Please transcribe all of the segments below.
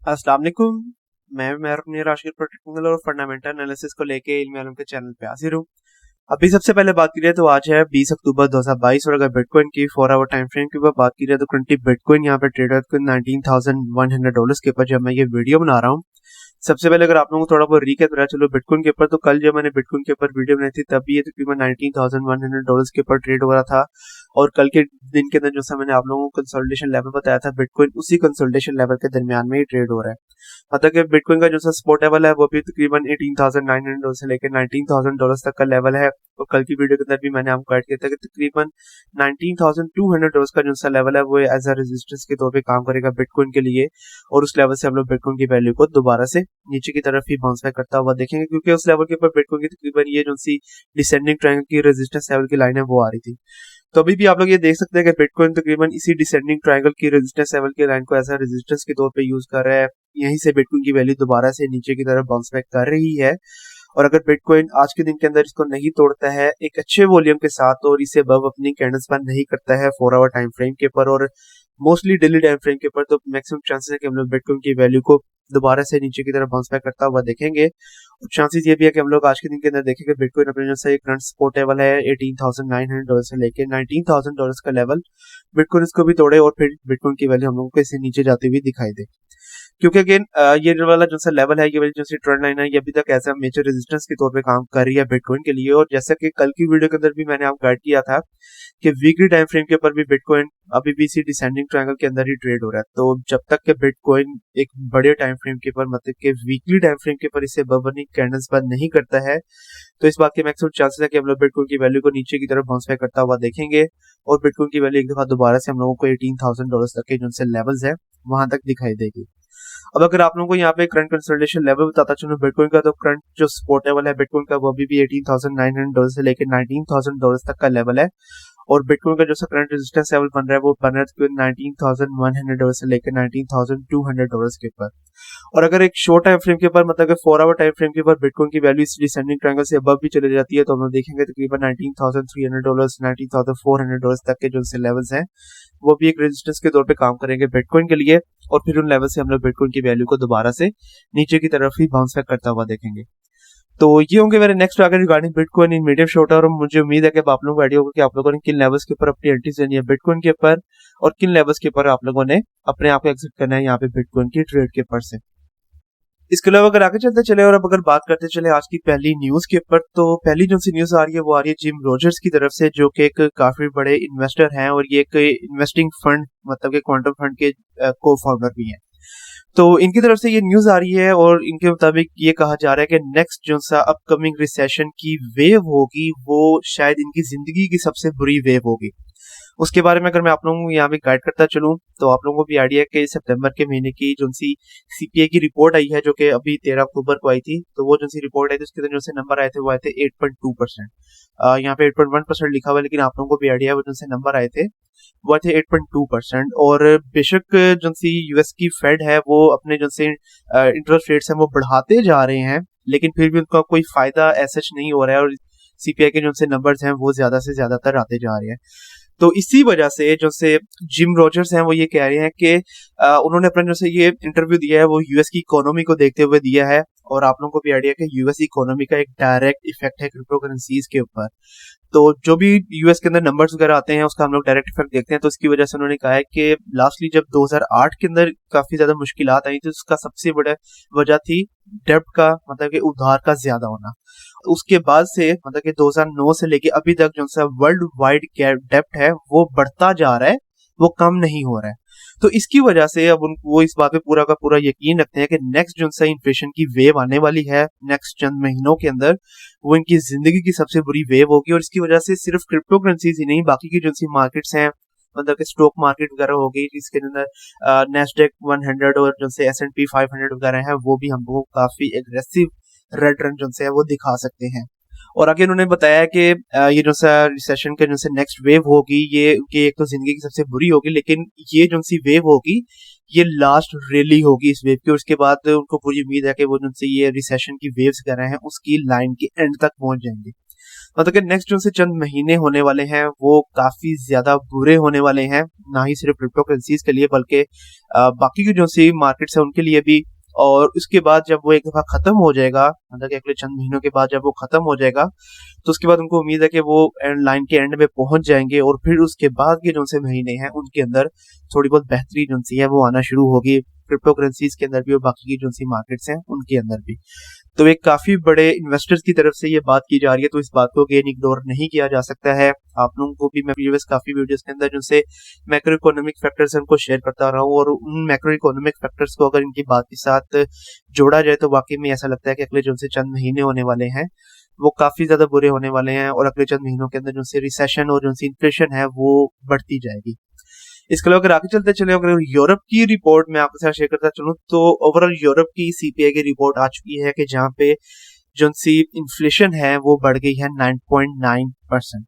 अस्सलाम वालेकुम। मैं अपनी राशिद टेक्निकल और फंडामेंटल एनालिसिस को लेके इल्मी आलम के चैनल पे हाजिर हूँ। अभी सबसे पहले बात करिए तो आज है 20 अक्टूबर 2022 और अगर बिटकॉइन की 4 आवर टाइम फ्रेम की बात करिए तो करंटली बिटकॉइन यहाँ पे ट्रेड है $19,100 के ऊपर जब मैं ये वीडियो बना रहा हूँ। सबसे पहले अगर आप लोगों को थोड़ा बहुत रीकैप करा चलो बिटकॉइन के ऊपर, तो कल जब मैंने बिटकॉइन के ऊपर वीडियो बनाई थी तब भी ये तकरीबन $19,100 के ऊपर ट्रेड हो रहा था। और कल के दिन के अंदर जो सा मैंने आप लोगों को कंसोलिडेशन लेवल बताया था, बिटकॉइन उसी कंसोलिडेशन लेवल के दरमियान में ही ट्रेड हो रहा है। मतलब कि बिटकॉइन का जो सा सपोर्ट लेवल है वो भी तकरीबन $18,900 से लेकर $19,000 तक का लेवल है। और कल की वीडियो के अंदर भी मैंने आपको गाइड किया था कि तकरीबन $19,200 का जो सा लेवल है वो एज अ रेजिस्टेंस के तौर पे काम करेगा बिटकॉइन के लिए। और उस लेवल से हम लोग बिटकॉइन की वैल्यू को दोबारा से नीचे की तरफ ही बाउंस बैक करता हुआ देखेंगे, क्योंकि उस लेवल के ऊपर बिटकॉइन की तकरीबन ये जो सी डिसेंडिंग ट्रायंगल की रेजिस्टेंस लेवल की लाइन है वो आ रही थी। तो अभी भी आप लोग ये देख सकते हैं कि बिटकॉइन तकरीबन इसी डिसेंडिंग ट्रायंगल की रेजिस्टेंस लेवल की लाइन को ऐसा रेजिस्टेंस के तौर पे यूज कर रहा है। यहीं से बिटकॉइन की वैल्यू दोबारा से नीचे की तरफ बाउंस बैक कर रही है। और अगर बिटकॉइन आज के दिन के अंदर इसको नहीं तोड़ता है एक अच्छे वॉल्यूम के साथ और इसे अबव अपनी कैंडल्स पर नहीं करता है 4 आवर टाइम फ्रेम के ऊपर और मोस्टली डेली टाइम फ्रेम के ऊपर, तो मैक्सिमम चांसेस है कि हम लोग बिटकॉइन की वैल्यू को दोबारा से नीचे की तरफ बाउंस बैक करता हुआ देखेंगे। और चांसेस ये भी है कि हम लोग आज के दिन के अंदर देखेंगे बिटकॉइन अपने जो सा करंट सपोर्ट लेवल है $18,900 से लेके $19,000 का लेवल, बिटकॉइन इसको भी तोड़े और फिर बिटकॉइन की वैल्यू हम लोगों को इससे नीचे जाती हुई दिखाई दे। क्योंकि अगेन ये वाला जो सा लेवल है, ये वाली जो सी ट्रेंड लाइन है, ये अभी तक एज अ मेजर रेजिस्टेंस के तौर पे काम कर रही है बिटकॉइन के लिए। और जैसा कि कल की वीडियो के अंदर भी मैंने आपको गाइड किया था कि वीकली टाइम फ्रेम के ऊपर भी बिटकॉइन अभी भी इसी डिसेंडिंग ट्रायंगल के अंदर ही ट्रेड हो रहा है। तो जब तक के बिटकॉइन एक बड़े टाइम फ्रेम के ऊपर मतलब कि वीकली टाइम फ्रेम के ऊपर इसे बर्निंग कैंडल्स बंद नहीं करता है, तो इस बात के मैक्सिमम चांसेस है कि हम लोग बिटकॉइन की वैल्यू को नीचे की तरफ बाउंस बैक करता हुआ देखेंगे। और बिटकॉइन की वैल्यू एक दफा दोबारा से हम लोगों को $18,000 तक के जो से लेवल्स है वहां तक दिखाई देगी। अब अगर आप लोगों को यहाँ पे करंट कंसोलिडेशन लेवल बताता चलूं बिटकॉइन का, तो करंट जो सपोर्ट लेवल है बिटकॉइन का वो अभी भी $18,900 से लेकर $19,000 तक का लेवल है। और बिटकॉइन का जो सा करंट रेजिस्टेंस लेवल बन रहा है वो बन रहा है $19,100 से लेकर $19,200 के ऊपर। और अगर एक शॉर्ट टाइम फ्रेम के ऊपर मतलब कि 4 आवर टाइम फ्रेम के ऊपर बिटकॉइन की वैल्यू इस डिसेंडिंग ट्रायंगल से अबव भी चली जाती है, तो हम लोग देखेंगे तकरीबन $19,300 $19,400 तक के जो से लेवल्स हैं वो भी एक रेजिस्टेंस के तौर पे काम करेंगे बिटकॉइन के लिए। और फिर उन लेवल से हम लोग बिटकॉइन की वैल्यू को दोबारा से नीचे की तरफ ही बाउंस बैक करता हुआ देखेंगे। तो ये होंगे मेरे next target regarding bitcoin in medium short, और मुझे उम्मीद है कि अब आप लोगों को आइडिया होगा कि आप लोगों ने किन लेवल्स के ऊपर अपनी एंट्रीज लेनी है बिटकॉइन के ऊपर और किन लेवल्स के ऊपर आप लोगों ने अपने आप को एग्जिट करना है यहाँ पे बिटकॉइन की ट्रेड के ऊपर से। इसके अलावा अगर आगे चलते चले और अब अगर बात करते चले आज की पहली न्यूज के ऊपर, तो पहली जो सी न्यूज आ रही है वो आ रही है जिम रोजर्स की तरफ से, जो कि एक काफी बड़े इन्वेस्टर हैं और ये एक इन्वेस्टिंग फंड मतलब कि क्वांटम फंड के को फाउंडर भी हैं। तो इनकी तरफ से ये न्यूज आ रही है और इनके मुताबिक ये कहा जा रहा है कि नेक्स्ट जो सा अपकमिंग रिसेशन की वेव होगी वो शायद इनकी जिंदगी की सबसे बुरी वेव होगी। उसके बारे में अगर मैं आप लोगों को यहाँ पे गाइड करता चलूं तो आप लोगों को भी आइडिया है कि सितंबर के महीने की जो सी सीपीआई की रिपोर्ट आई है जो कि अभी 13 अक्टूबर को आई थी, तो वो जो सी रिपोर्ट आई थी उसके अंदर जो से नंबर आए थे वो आए थे 8.2%। यहाँ पे 8.1% लिखा हुआ है, लेकिन आप लोगों को भी आइडिया है वो जो से नंबर आए थे वो थे 8.2%। और बेशक जो सी यूएस की फेड है वो अपने जो से इंटरेस्ट रेट्स हैं वो बढ़ाते जा रहे हैं, लेकिन फिर भी उनका कोई फायदा ऐसा नहीं हो रहा है और सीपीआई के जो से नंबर्स हैं वो ज्यादा से ज्यादातर आते जा रहे हैं। तो इसी वजह से जो से जिम रॉजर्स हैं वो ये कह रहे हैं कि उन्होंने अपना जो से ये इंटरव्यू दिया है वो यूएस की इकोनॉमी को देखते हुए दिया है। और आप लोगों को भी आइडिया है कि यूएस इकोनॉमी का एक डायरेक्ट इफेक्ट है क्रिप्टो करेंसीज के ऊपर। तो जो भी यूएस के अंदर नंबर्स वगैरह आते हैं उसका हम लोग डायरेक्ट इफेक्ट देखते हैं। तो इसकी वजह से उन्होंने कहा है कि लास्टली जब 2008 के अंदर काफी ज्यादा मुश्किलात आई थी उसका सबसे बड़ा वजह थी डेब्ट का मतलब कि उधार का ज्यादा होना। उसके बाद से मतलब कि 2009 से लेके अभी तक जो सा वर्ल्ड वाइड डेब्ट है वो बढ़ता जा रहा है, वो कम नहीं हो रहा है। तो इसकी वजह से अब वो इस बात पे पूरा का पूरा यकीन रखते हैं कि नेक्स्ट जो सा इन्फ्लेशन की वेव आने वाली है नेक्स्ट चंद महीनों के अंदर वो इनकी जिंदगी की सबसे बुरी वेव होगी। और इसकी वजह से सिर्फ क्रिप्टो करेंसीज ही नहीं बाकी की जो सी मार्केट्स हैं मतलब कि स्टॉक मार्केट वगैरह हो गई जिसके अंदर नेस्डेक 100 और जो से S&P 500 वगैरह है वो भी हमको काफी एग्रेसिव रेड रन जो से है वो दिखा सकते हैं। और आगे उन्होंने बताया कि ये जो सा रिसेशन के जो से नेक्स्ट वेव होगी ये उनकी एक तो जिंदगी की सबसे बुरी होगी, लेकिन ये जो सी वेव होगी ये लास्ट रैली होगी इस वेव की। और उसके बाद उनको पूरी उम्मीद है कि वो जो से ये रिसेशन की वेव्स कर रहे हैं उसकी लाइन के एंड तक पहुंच जाएंगे। मतलब कि नेक्स्ट जो से चंद महीने होने वाले हैं वो काफी ज्यादा बुरे होने वाले हैं, ना ही सिर्फ क्रिप्टो करेंसीज के लिए बल्कि बाकी की जो सी मार्केट्स है उनके लिए भी। और उसके बाद जब वो एक दफा खत्म हो जाएगा, मतलब कि अगले चंद महीनों के बाद जब वो खत्म हो जाएगा, तो उसके बाद उनको उम्मीद है कि वो लाइन के एंड में पहुंच जाएंगे और फिर उसके बाद के जो से महीने हैं उनके अंदर थोड़ी बहुत बेहतरी जो सी है वो आना शुरू होगी, क्रिप्टो करेंसीज के अंदर भी और बाकी की जो सी मार्केट्स हैं उनके अंदर भी। तो एक काफी बड़े इन्वेस्टर्स की तरफ से ये बात की जा रही है, तो इस बात को अगेन इग्नोर नहीं किया जा सकता है। आप लोगों को भी मैं प्रीवियस काफी वीडियोस के अंदर जिनसे मैक्रो इकोनॉमिक फैक्टर्स उनको शेयर करता रहा हूँ, और उन मैक्रो इकोनॉमिक फैक्टर्स को अगर इनकी बात के साथ जोड़ा जाए तो वाकई में ऐसा लगता है कि अगले जो से चंद महीने होने वाले हैं वो काफी ज्यादा बुरे होने वाले हैं, और अगले चंद महीनों के अंदर जो से रिसेशन और जो सी इन्फ्लेशन है वो बढ़ती जाएगी। इसके अलावा अगर आगे चलते चले, अगर यूरोप की रिपोर्ट मैं आपके साथ शेयर करता चलूं तो ओवरऑल यूरोप की सीपीआई की रिपोर्ट आ चुकी है कि जहां पे जो सी इन्फ्लेशन है वो बढ़ गई है 9.9%।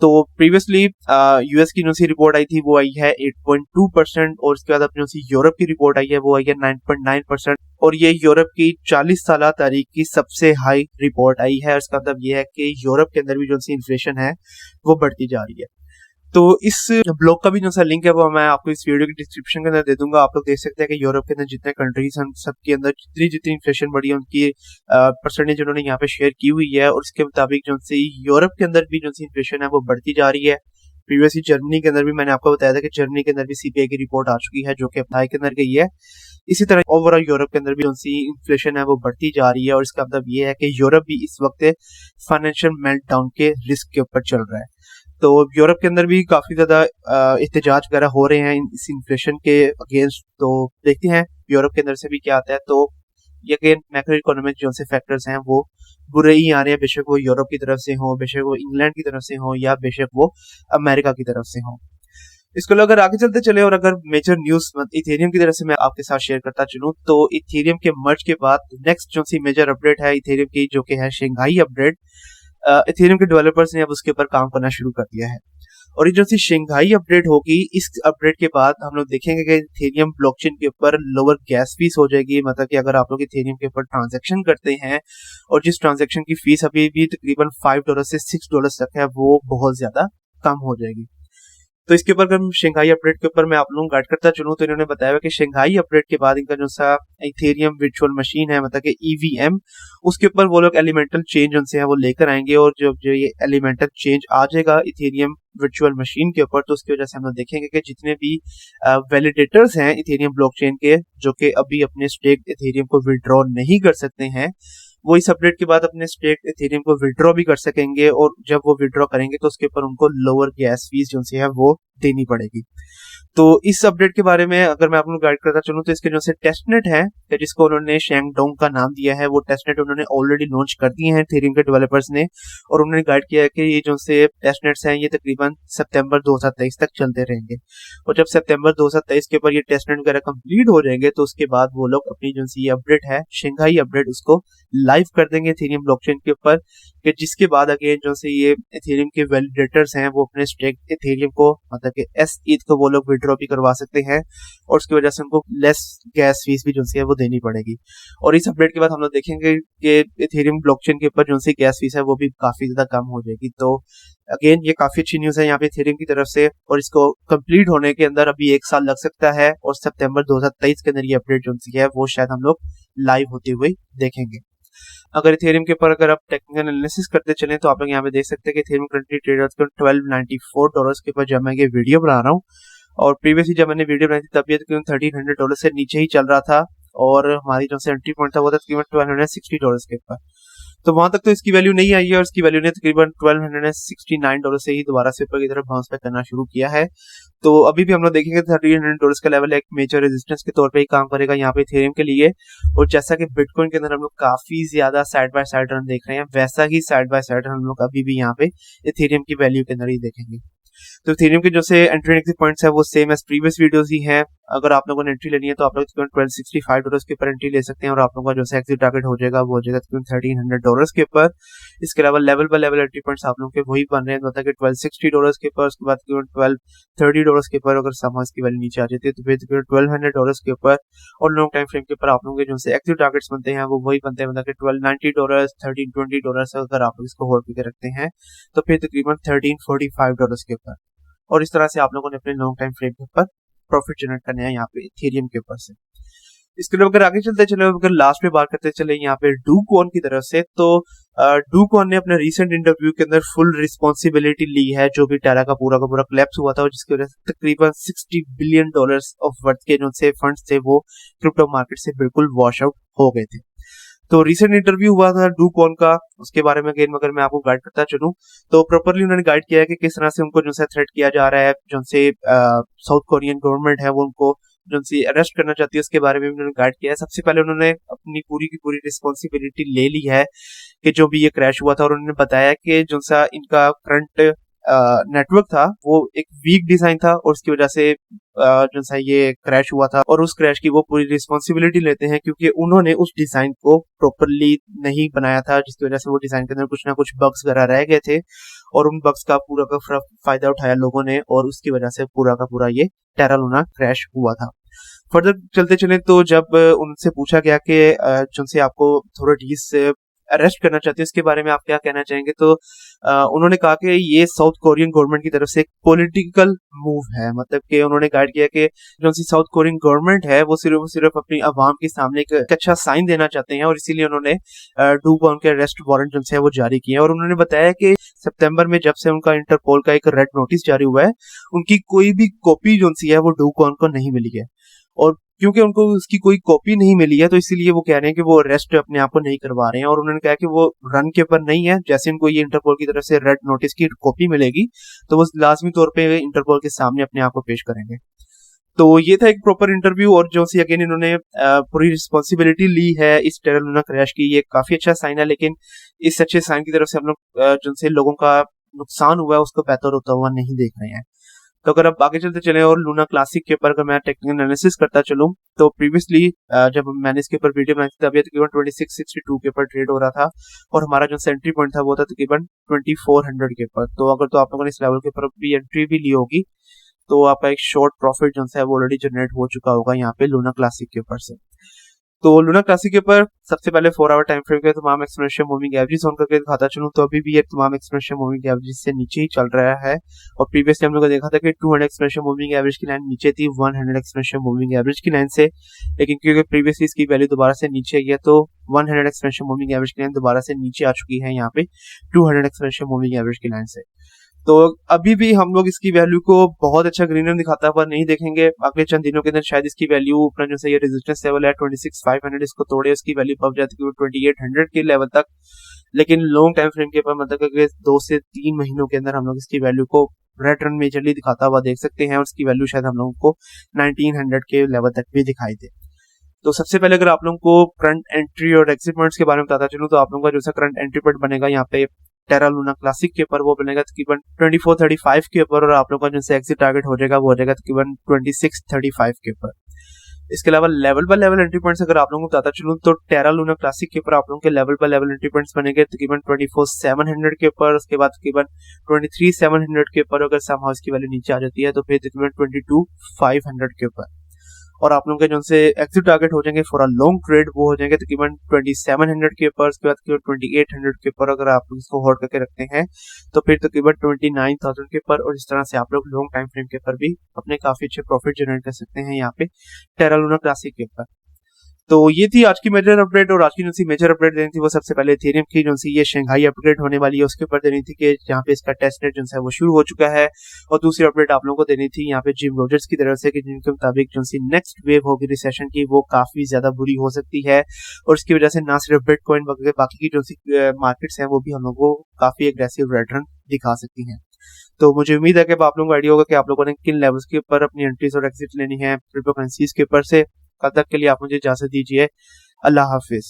तो प्रीवियसली यूएस की जो सी रिपोर्ट आई थी वो आई है 8.2%, और उसके बाद अपनी जो सी यूरोप की रिपोर्ट आई है वो आई है 9.9%, और ये यूरोप की 40 साल तारीख की सबसे हाई रिपोर्ट आई है। इसका मतलब ये है कि यूरोप के अंदर भी जो सी इन्फ्लेशन है वो बढ़ती जा रही है। तो इस ब्लॉग का भी जो सा लिंक है वो मैं आपको इस वीडियो की डिस्क्रिप्शन के अंदर दे दूंगा। आप लोग देख सकते हैं कि यूरोप के अंदर जितने कंट्रीज हैं सबके अंदर जितनी जितनी इन्फ्लेशन बढ़ी है उनकी परसेंटेज उन्होंने यहाँ पे शेयर की हुई है, और इसके मुताबिक जो सी यूरोप के अंदर भी जो सी इन्फ्लेशन है वो बढ़ती जा रही है। प्रीवियसली जर्मनी के अंदर भी मैंने आपको बताया था कि जर्मनी के अंदर भी सीपीआई की रिपोर्ट आ चुकी है जो कि अप्लाई के अंदर गई है। इसी तरह ओवरऑल यूरोप के अंदर भी जो सी इन्फ्लेशन है वो बढ़ती जा रही है, और इसका मतलब ये है कि यूरोप भी इस वक्त फाइनेंशियल मेल्टडाउन के रिस्क के ऊपर चल रहा है। तो यूरोप के अंदर भी काफी ज्यादा एहतजाज वगैरह हो रहे हैं इस इन्फ्लेशन के अगेंस्ट। तो देखते हैं यूरोप के अंदर से भी क्या आता है। तो ये अगेन मैक्रो इकोनॉमिक जो से फैक्टर्स हैं वो बुरे ही आ रहे हैं, बेशक वो यूरोप की तरफ से हो, बेशक वो इंग्लैंड की तरफ से हो, या बेशक वो अमेरिका की तरफ से हो। इसको अगर आगे चलते चले और अगर मेजर न्यूज इथेरियम की तरफ से मैं आपके साथ शेयर करता चलूं तो इथेरियम के मर्ज के बाद नेक्स्ट जो सी मेजर अपडेट है इथेरियम की जो कि है शंघाई अपडेट। इथेरियम के डेवलपर्स ने अब उसके ऊपर काम करना शुरू कर दिया है, और ये जो सी शंघाई अपडेट होगी इस अपडेट के बाद हम लोग देखेंगे कि इथेरियम ब्लॉकचेन के ऊपर लोअर गैस फीस हो जाएगी। मतलब कि अगर आप लोग इथेरियम के ऊपर ट्रांजैक्शन करते हैं और जिस ट्रांजैक्शन की फीस अभी भी तकरीबन $5 से $6 तक है वो बहुत ज्यादा कम हो जाएगी। तो इसके ऊपर अगर शंघाई अपडेट के ऊपर मैं आप लोगों को गाइड करता चलूं तो इन्होंने बताया कि शंघाई अपडेट के बाद इनका जो सा इथेरियम वर्चुअल मशीन है मतलब कि ईवीएम, उसके ऊपर वो लोग एलिमेंटल चेंज उनसे है वो लेकर आएंगे, और जो ये एलिमेंटल चेंज आ जाएगा इथेरियम वर्चुअल मशीन के ऊपर तो उसकी वजह से हम लोग देखेंगे कि जितने भी वैलिडेटर्स हैं इथेरियम ब्लॉकचेन के जो कि अभी अपने स्टेक इथेरियम को विड्रॉ नहीं कर सकते हैं, वो इस अपडेट के बाद अपने स्टेक इथेरियम को विड्रॉ भी कर सकेंगे, और जब वो विड्रॉ करेंगे तो उसके ऊपर उनको लोअर गैस फीस जो है वो देनी पड़ेगी। तो इस अपडेट के बारे में अगर मैं आप लोग गाइड करता चलूं तो इसके जो से टेस्टनेट है जिसको उन्होंने शेंगडोंग का नाम दिया है वो टेस्टनेट उन्होंने ऑलरेडी लॉन्च कर दिए हैं इथेरियम के डेवलपर्स ने, और उन्होंने गाइड किया है कि ये जो से टेस्टनेट्स हैं ये तकरीबन सितंबर 2023 तक चलते रहेंगे, और जब सितंबर 2023 के ऊपर ये टेस्टनेट वगैरह कंप्लीट हो जाएंगे तो उसके बाद वो लोग अपनी जो सी अपडेट है शंघाई अपडेट उसको लाइव कर देंगे इथेरियम ब्लॉकचेन के ऊपर, कि जिसके बाद अगेन जो से ये इथेरियम के वैलिडेटर्स हैं वो अपने स्टेक इथेरियम को मतलब कि ETH को वो लोग विड्रॉ भी करवा सकते हैं, और उसकी वजह से उनको लेस गैस फीस भी जो है वो देनी पड़ेगी। और इस अपडेट के बाद हम लोग देखेंगे कि इथेरियम ब्लॉकचेन के ऊपर जो सी गैस फीस है वो भी काफी ज्यादा कम हो जाएगी। तो अगेन ये काफी अच्छी न्यूज है यहाँ पे इथेरियम की तरफ से, और इसको कंप्लीट होने के अंदर अभी 1 साल लग सकता है, और सितंबर 2023 के अंदर ये अपडेट जो सी है वो शायद हम लोग लाइव होते हुए देखेंगे। अगर इथेरियम के ऊपर अगर आप टेक्निकल एनालिसिस करते चलें तो आप लोग यहाँ पे देख सकते हैं कि इथेरियम करंटली ट्रेड को $1294 के ऊपर जब मैं ये वीडियो बना रहा हूँ, और प्रीवियसली जब मैंने वीडियो बनाई थी तब ये तकरीबन $1300 से नीचे ही चल रहा था, और हमारी जो एंट्री पॉइंट था वो था तकरीबन $1260 के ऊपर। तो वहां तक तो इसकी वैल्यू नहीं आई है, और इसकी वैल्यू ने तकरीबन $1269 से ही दोबारा से ऊपर की तरफ बाउंस बैक करना शुरू किया है। तो अभी भी हम लोग देखेंगे $1300 का लेवल एक मेजर रेजिस्टेंस के तौर पे ही काम करेगा यहाँ पे इथेरियम के लिए, और जैसा कि बिटकॉइन के अंदर हम लोग काफी ज्यादा साइड बाय साइड रन देख रहे हैं वैसा ही साइड बाय साइड हम लोग अभी भी यहाँ पे इथेरियम की वैल्यू के अंदर ही देखेंगे। तो इथेरियम के जो से एंट्री एंड एग्जिट पॉइंट्स है वो सेम एज प्रीवियस वीडियोस ही हैं। अगर आप लोगों ने एंट्री लेनी है तो आप लोग तकरीबन $1265 के ऊपर एंट्री ले सकते हैं और आप लोगों का जो है एग्जिट टारगेट हो जाएगा वो हो जाएगा तकरीबन $1300 के ऊपर। इसके अलावा level by level entry points आप लोगों के वही बन रहे हैं, मतलब कि $1260 के ऊपर, उसके बाद $1230 के ऊपर। अगर समाज की वैल्यू नीचे आ जाती है तो फिर $1200 के ऊपर। और लॉन्ग टाइम फ्रेम के ऊपर आप लोगों के जो है एक्टिव टारगेट्स बनते हैं वो वही बनते हैं, मतलब कि $1290, $1320। अगर आप लोग इसको होल्ड करके रखते हैं तो फिर तकरीबन $1345 के ऊपर। और इस तरह से आप लोगों ने अपने लॉन्ग टाइम फ्रेम के ऊपर प्रॉफिट जनरेट करने हैं यहाँ पे इथेरियम के ऊपर से। इसके लिए अगर आगे चलते चले, अगर लास्ट में बात करते चले यहाँ पे डू क्वान की तरफ से, तो डू क्वान ने अपने रीसेंट इंटरव्यू के अंदर फुल रिस्पॉन्सिबिलिटी ली है जो भी टेरा का पूरा कोलैप्स हुआ था, और जिसकी वजह से तकरीबन $60 बिलियन ऑफ वर्थ के जो से फंड्स थे वो क्रिप्टो मार्केट से बिल्कुल वॉश आउट हो गए थे। तो रिसेंट इंटरव्यू हुआ था डू क्वान का, उसके बारे में अगेन अगर मैं आपको गाइड करता चलूं तो प्रॉपरली उन्होंने गाइड किया है कि किस तरह से उनको जो है थ्रेट किया जा रहा है, जो से साउथ कोरियन गवर्नमेंट है वो उनको जो सी अरेस्ट करना चाहती है, उसके बारे में उन्होंने गाइड किया है। सबसे पहले उन्होंने अपनी पूरी की पूरी रिस्पॉन्सिबिलिटी ले ली है कि जो भी ये क्रैश हुआ था, और उन्होंने बताया कि जो सा इनका करंट नेटवर्क था वो एक वीक डिजाइन था और उसकी वजह से जो सा ये क्रैश हुआ था, और उस क्रैश की वो पूरी रिस्पॉन्सिबिलिटी लेते हैं क्योंकि उन्होंने उस डिजाइन को प्रॉपरली नहीं बनाया था, जिसकी वजह से वो डिजाइन के अंदर कुछ ना कुछ बग्स वगैरह रह गए थे और उन बग्स का पूरा का फायदा उठाया लोगों ने, और उसकी वजह से पूरा का पूरा ये टेरा लूना क्रैश हुआ था। फर्दर चलते चले तो जब उनसे पूछा गया कि जिनसे आपको अथॉरिटीज से अरेस्ट करना चाहते हैं इसके बारे में आप क्या कहना चाहेंगे, तो उन्होंने कहा कि ये साउथ कोरियन गवर्नमेंट की तरफ से एक पॉलिटिकल मूव है। मतलब कि उन्होंने गाइड किया कि जो सी साउथ कोरियन गवर्नमेंट है वो सिर्फ अपनी आवाम के सामने एक अच्छा साइन देना चाहते हैं, और इसीलिए उन्होंने डू क्वान के अरेस्ट वारंट जो है वो जारी किए हैं। और उन्होंने बताया कि सितंबर में जब से उनका इंटरपोल का एक रेड नोटिस जारी हुआ है, उनकी कोई भी कॉपी जो है वो डू क्वान को नहीं मिली है, और क्योंकि उनको उसकी कोई कॉपी नहीं मिली है तो इसीलिए वो कह रहे हैं कि वो अरेस्ट अपने आप को नहीं करवा रहे हैं। और उन्होंने कहा कि वो रन के ऊपर नहीं है, जैसे उनको ये इंटरपोल की तरफ से रेड नोटिस की कॉपी मिलेगी तो वो लाजमी तौर पे इंटरपोल के सामने अपने आप को पेश करेंगे। तो ये था एक प्रॉपर इंटरव्यू, और जो सी अगेन इन्होंने पूरी रिस्पॉन्सिबिलिटी ली है इस टेरा लूना क्रैश की, ये काफी अच्छा साइन है। लेकिन इस अच्छे साइन की तरफ से हम लोग जिनसे लोगों का नुकसान हुआ है उसको बेहतर होता हुआ नहीं देख रहे हैं। तो अगर अब आगे चलते चले और लूना क्लासिक के ऊपर अगर मैं टेक्निकल एनालिसिस करता चलूं, तो प्रीवियसली जब मैंने इसके ऊपर वीडियो बनाई थी तभी तकरीबन 2662 के ऊपर ट्रेड हो रहा था, और हमारा जो एंट्री पॉइंट था वो था तकरीबन 2400 के ऊपर। तो अगर तो आप लोगों ने इस लेवल के ऊपर भी एंट्री भी ली होगी तो आपका एक शॉर्ट प्रॉफिट जो है वो ऑलरेडी जनरेट हो चुका होगा यहाँ पे लूना क्लासिक के ऊपर से। तो लूना क्लासिक के ऊपर सबसे पहले 4 आवर टाइम फ्रेम के तमाम एक्सपोनेंशियल मूविंग एवरेज ऑन करके दिखाता चलूं तो अभी भी ये तमाम एक्सपोनेंशियल मूविंग एवरेज से नीचे ही चल रहा है। और प्रीवियसली हम लोगों ने देखा था कि 200 एक्सपोनेंशियल मूविंग एवरेज की लाइन नीचे थी 100 एक्सपोनेंशियल मूविंग एवरेज की लाइन से, लेकिन क्योंकि प्रीवियसली इसकी वैल्यू दोबारा से नीचे आई है तो 100 एक्सपोनेंशियल मूविंग एवरेज की लाइन दोबारा से नीचे आ चुकी है यहाँ पे 200 एक्सपोनेंशियल मूविंग एवरेज की लाइन से। तो अभी भी हम लोग इसकी वैल्यू को बहुत अच्छा ग्रीनर दिखाता हुआ नहीं देखेंगे। अगले चंद दिनों के अंदर शायद इसकी वैल्यू अपना जो है ये रेजिस्टेंस लेवल है 26500 इसको तोड़े, उसकी वैल्यू पहुंच जाती है 2800 के लेवल तक। लेकिन लॉन्ग टाइम फ्रेम के ऊपर मतलब कि 2 से 3 महीनों के अंदर हम लोग इसकी वैल्यू को रेड रन मेजरली दिखाता हुआ देख सकते हैं, और इसकी वैल्यू शायद हम लोगों को 1900 के लेवल तक भी दिखाई दे। तो सबसे पहले अगर आप लोगों को करंट एंट्री और एग्जिट पॉइंट्स के बारे में बताता चलूं तो आप लोगों का जो है करंट एंट्री पॉइंट बनेगा यहाँ पे टेरा लूना क्लासिक के ऊपर, वो बनेगा तकरीबन 2435 के ऊपर, और आप लोगों का जो है एग्जिट टारगेट हो जाएगा वो हो जाएगा तकरीबन 2635 के ऊपर। इसके अलावा level by level entry points अगर आप लोगों को बताता चलूं तो टेरा लूना क्लासिक के ऊपर आप लोगों के level by level entry points बनेंगे तकरीबन 24700 के ऊपर, उसके बाद तकरीबन 23700 के ऊपर। अगर समहाउ इसकी वैल्यू नीचे आ जाती है तो फिर तकरीबन 22500 के ऊपर, और आप लोगों के जो से एग्जिट टारगेट हो जाएंगे फॉर अ लॉन्ग ट्रेड वो हो जाएंगे तकरीबन 2700 के ऊपर, उसके बाद 2800 के ऊपर। अगर आप लोग इसको होल्ड करके रखते हैं तो फिर तकरीबन 29000 के ऊपर, और इस तरह से आप लोग लॉन्ग टाइम फ्रेम के ऊपर भी अपने काफी अच्छे प्रॉफिट जनरेट कर सकते हैं यहाँ पे टेरा लूना क्लासिक के ऊपर। तो ये थी आज की मेजर अपडेट, और आज की जो सी मेजर अपडेट देनी थी वो सबसे पहले इथेरियम की जो सी ये शंघाई अपग्रेड होने वाली है उसके ऊपर देनी थी कि जहाँ पे इसका टेस्ट नेट जो है वो शुरू हो चुका है, और दूसरी अपडेट आप लोगों को देनी थी यहाँ पे जिम रोजर्स की तरफ से कि जिनके मुताबिक जो सी नेक्स्ट वेव होगी रिसेशन की वो काफी ज्यादा बुरी हो सकती है, और इसकी वजह से ना सिर्फ बिटकॉइन बल्कि बाकी की जो सी मार्केट्स हैं वो भी हम लोगों को काफी एग्रेसिव रिटर्न दिखा सकती हैं। तो मुझे उम्मीद है कि आप लोगों को आइडिया होगा कि आप लोगों ने किन लेवल्स के ऊपर अपनी एंट्रीज और एग्जिट लेनी है क्रिप्टो करेंसीज के ऊपर से। कल तक के लिए आप मुझे इजाजत दीजिए, अल्लाह हाफिज।